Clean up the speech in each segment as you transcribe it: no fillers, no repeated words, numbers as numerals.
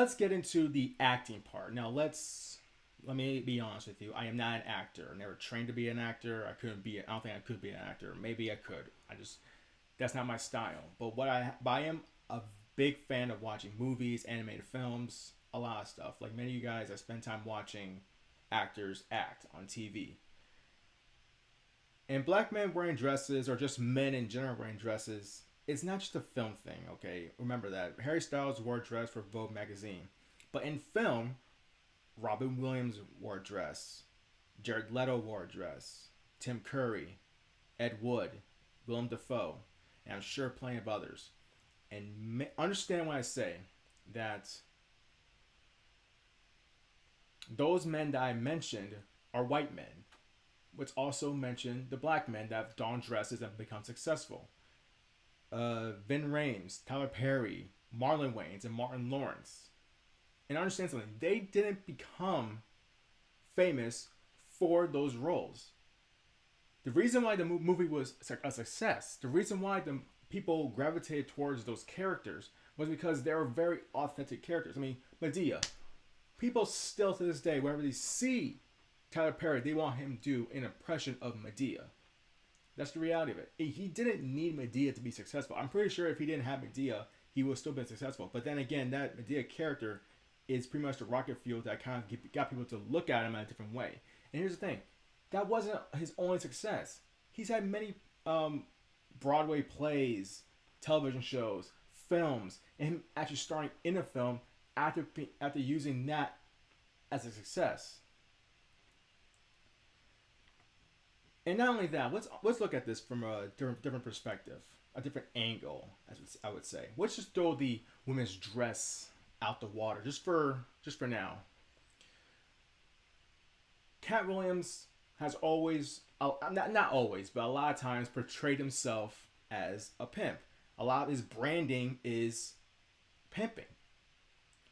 let's get into the acting part. Now, let me be honest with you. I am not an actor. I never trained to be an actor. I couldn't be. I don't think I could be an actor. Maybe I could. I just that's not my style. But I am a big fan of watching movies, animated films, a lot of stuff. Like many of you guys, I spend time watching actors act on TV. And black men wearing dresses, or just men in general wearing dresses, it's not just a film thing, okay? Remember that. Harry Styles wore a dress for Vogue magazine. But in film, Robin Williams wore a dress. Jared Leto wore a dress. Tim Curry, Ed Wood, Willem Dafoe, and I'm sure plenty of others. And understand when I say that those men that I mentioned are white men, which also mentioned the black men that have donned dresses and become successful. Vin Rames, Tyler Perry, Marlon Wayans, and Martin Lawrence. And understand something, they didn't become famous for those roles. The reason why the movie was a success, the reason why the people gravitated towards those characters was because they were very authentic characters. I mean, Medea. People still to this day, whenever they see Tyler Perry, they want him to do an impression of Medea. That's the reality of it. He didn't need Medea to be successful. I'm pretty sure if he didn't have Medea, he would have still been successful. But then again, that Medea character is pretty much the rocket fuel that kind of got people to look at him in a different way. And here's the thing, that wasn't his only success. He's had many Broadway plays, television shows, films, and him actually starring in a film after using that as a success. And not only that, let's look at this from a different perspective, a different angle, as I would say. Let's just throw the women's dress out the water, just for now. Cat Williams has always, not always, but a lot of times portrayed himself as a pimp. A lot of his branding is pimping.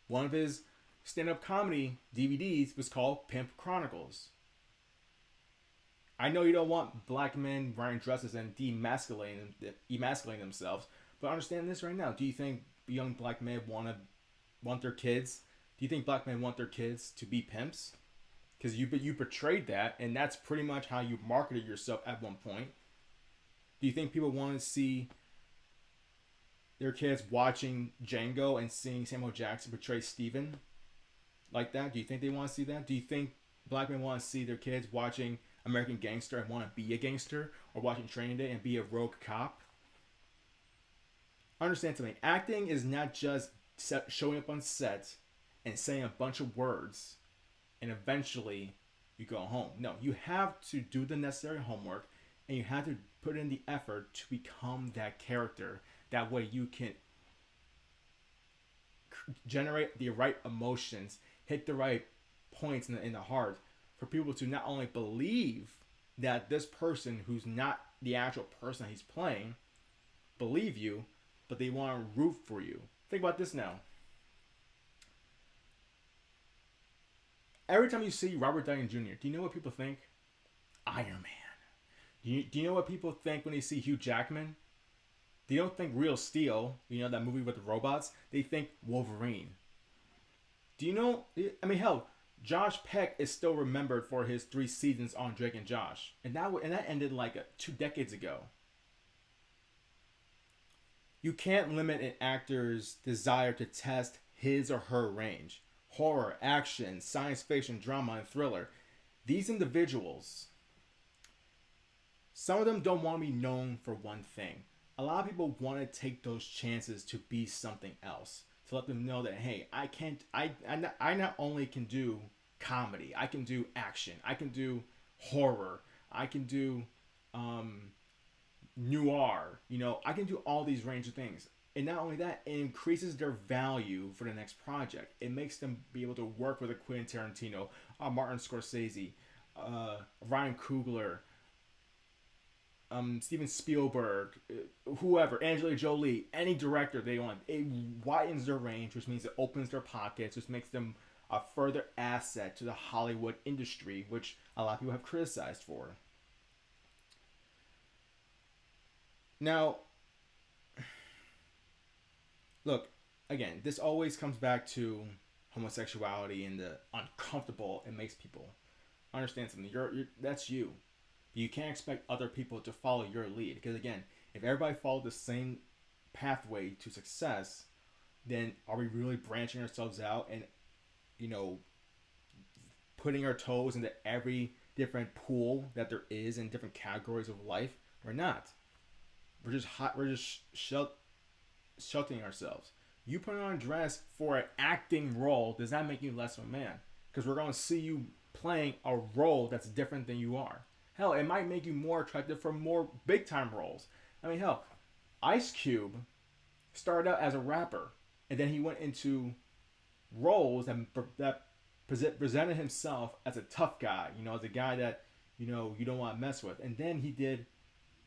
One of his stand-up comedy DVDs was called Pimp Chronicles. I know you don't want black men wearing dresses and emasculating themselves, but understand this right now. Do you think young black men want their kids? Do you think black men want their kids to be pimps? Because you portrayed that, and that's pretty much how you marketed yourself at one point. Do you think people want to see their kids watching Django and seeing Samuel Jackson portray Steven like that? Do you think they want to see that? Do you think black men want to see their kids watching American Gangster and want to be a gangster, or watching Training Day and be a rogue cop? Understand something. Acting is not just showing up on set and saying a bunch of words and eventually you go home. No, you have to do the necessary homework and you have to put in the effort to become that character. That way you can generate the right emotions, hit the right points in the heart for people to not only believe that this person who's not the actual person he's playing believe you, but they want to root for you. Think about this now. Every time you see Robert Downey Jr., do you know what people think? Iron Man. Do you know what people think when they see Hugh Jackman? They don't think Real Steel, that movie with the robots. They think Wolverine. Do you know, I mean, hell, Josh Peck is still remembered for his 3 seasons on Drake and Josh. And that ended like 2 decades ago. You can't limit an actor's desire to test his or her range. Horror, action, science fiction, drama, and thriller. These individuals, some of them don't want to be known for one thing. A lot of people want to take those chances to be something else. To let them know that, hey, I not only can do comedy, I can do action, I can do horror, I can do noir, I can do all these range of things. And not only that, it increases their value for the next project. It makes them be able to work with a Quentin Tarantino, Martin Scorsese, Ryan Coogler, Steven Spielberg, whoever, Angelina Jolie, any director they want. It widens their range, which means it opens their pockets, which makes them a further asset to the Hollywood industry, which a lot of people have criticized for. Now, look, again, this always comes back to homosexuality and the uncomfortable it makes people. Understand something. You're that's you. You can't expect other people to follow your lead because again, if everybody followed the same pathway to success, then are we really branching ourselves out and you know putting our toes into every different pool that there is in different categories of life? We're not. We're just hot. We're just sheltering ourselves. You putting on a dress for an acting role does not make you less of a man because we're going to see you playing a role that's different than you are. Hell, it might make you more attractive for more big time roles. I mean, hell, Ice Cube started out as a rapper and then he went into roles that presented himself as a tough guy, as a guy that you don't want to mess with. And then he did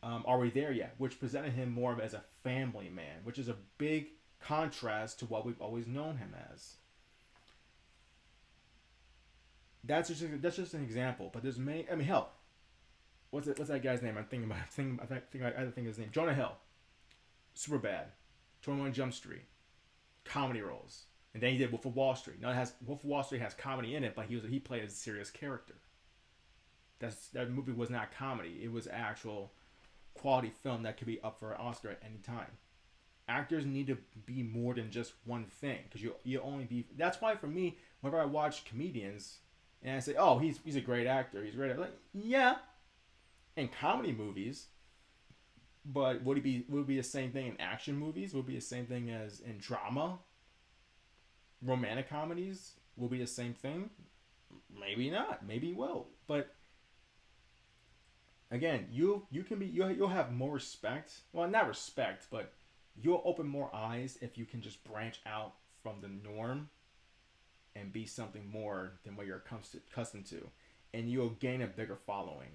Are We There Yet, which presented him more of as a family man, which is a big contrast to what we've always known him as. That's just an example, but there's many. I mean, hell, what's that guy's name? I'm thinking about. I think his name. Jonah Hill, super bad. 21 Jump Street, comedy roles, and then he did Wolf of Wall Street. Now it has Wolf of Wall Street has comedy in it, but he played a serious character. That movie was not comedy. It was actual quality film that could be up for an Oscar at any time. Actors need to be more than just one thing because you only be. That's why for me, whenever I watch comedians and I say, "Oh, he's a great actor. He's great," I'm like, yeah, in comedy movies. But would it be the same thing in action movies? Would it be the same thing as in drama? Romantic comedies will be the same thing? Maybe not. Maybe it will. But again, you can be you'll have more respect. Well, not respect, but you'll open more eyes if you can just branch out from the norm and be something more than what you're accustomed to, and you'll gain a bigger following.